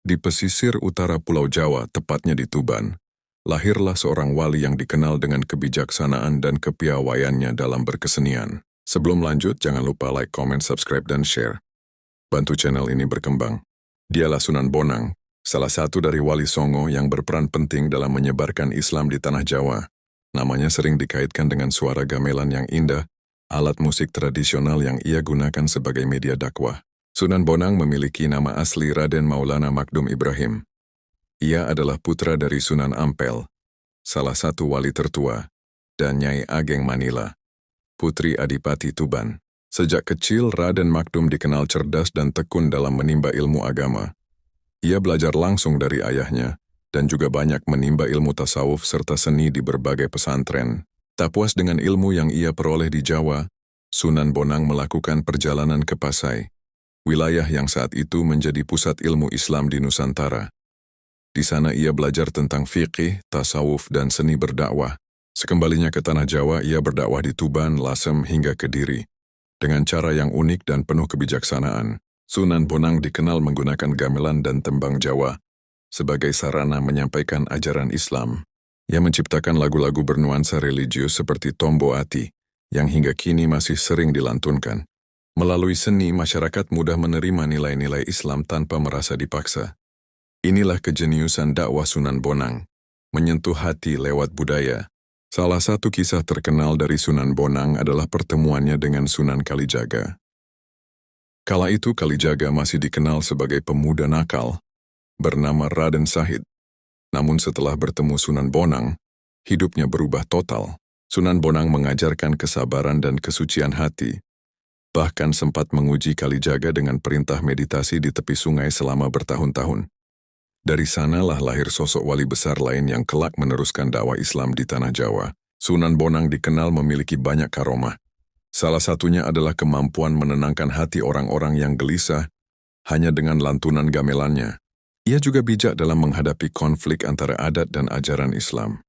Di pesisir utara Pulau Jawa, tepatnya di Tuban, lahirlah seorang wali yang dikenal dengan kebijaksanaan dan kepiawaiannya dalam berkesenian. Sebelum lanjut, jangan lupa like, comment, subscribe, dan share. Bantu channel ini berkembang. Dialah Sunan Bonang, salah satu dari wali Songo yang berperan penting dalam menyebarkan Islam di tanah Jawa. Namanya sering dikaitkan dengan suara gamelan yang indah, alat musik tradisional yang ia gunakan sebagai media dakwah. Sunan Bonang memiliki nama asli Raden Maulana Makdum Ibrahim. Ia adalah putra dari Sunan Ampel, salah satu wali tertua, dan Nyai Ageng Manila, putri Adipati Tuban. Sejak kecil, Raden Makdum dikenal cerdas dan tekun dalam menimba ilmu agama. Ia belajar langsung dari ayahnya, dan juga banyak menimba ilmu tasawuf serta seni di berbagai pesantren. Tak puas dengan ilmu yang ia peroleh di Jawa, Sunan Bonang melakukan perjalanan ke Pasai, wilayah yang saat itu menjadi pusat ilmu Islam di Nusantara. Di sana ia belajar tentang fikih, tasawuf, dan seni berdakwah. Sekembalinya ke tanah Jawa, ia berdakwah di Tuban, Lasem, hingga Kediri. Dengan cara yang unik dan penuh kebijaksanaan, Sunan Bonang dikenal menggunakan gamelan dan tembang Jawa sebagai sarana menyampaikan ajaran Islam. Ia menciptakan lagu-lagu bernuansa religius seperti Tombo Ati, yang hingga kini masih sering dilantunkan. Melalui seni, masyarakat mudah menerima nilai-nilai Islam tanpa merasa dipaksa. Inilah kejeniusan dakwah Sunan Bonang, menyentuh hati lewat budaya. Salah satu kisah terkenal dari Sunan Bonang adalah pertemuannya dengan Sunan Kalijaga. Kala itu Kalijaga masih dikenal sebagai pemuda nakal, bernama Raden Sahid. Namun setelah bertemu Sunan Bonang, hidupnya berubah total. Sunan Bonang mengajarkan kesabaran dan kesucian hati, bahkan sempat menguji Kalijaga dengan perintah meditasi di tepi sungai selama bertahun-tahun. Dari sanalah lahir sosok wali besar lain yang kelak meneruskan dakwah Islam di tanah Jawa. Sunan Bonang dikenal memiliki banyak karomah. Salah satunya adalah kemampuan menenangkan hati orang-orang yang gelisah hanya dengan lantunan gamelannya. Ia juga bijak dalam menghadapi konflik antara adat dan ajaran Islam.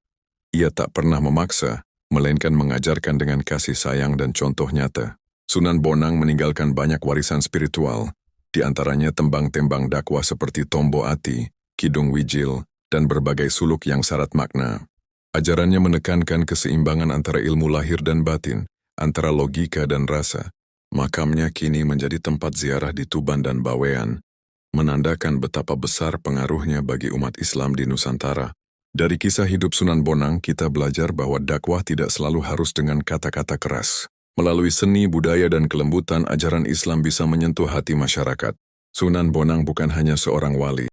Ia tak pernah memaksa, melainkan mengajarkan dengan kasih sayang dan contoh nyata. Sunan Bonang meninggalkan banyak warisan spiritual, di antaranya tembang-tembang dakwah seperti Tombo Ati, Kidung Wijil, dan berbagai suluk yang syarat makna. Ajarannya menekankan keseimbangan antara ilmu lahir dan batin, antara logika dan rasa. Makamnya kini menjadi tempat ziarah di Tuban dan Bawean, menandakan betapa besar pengaruhnya bagi umat Islam di Nusantara. Dari kisah hidup Sunan Bonang, kita belajar bahwa dakwah tidak selalu harus dengan kata-kata keras. Melalui seni, budaya, dan kelembutan, ajaran Islam bisa menyentuh hati masyarakat. Sunan Bonang bukan hanya seorang wali,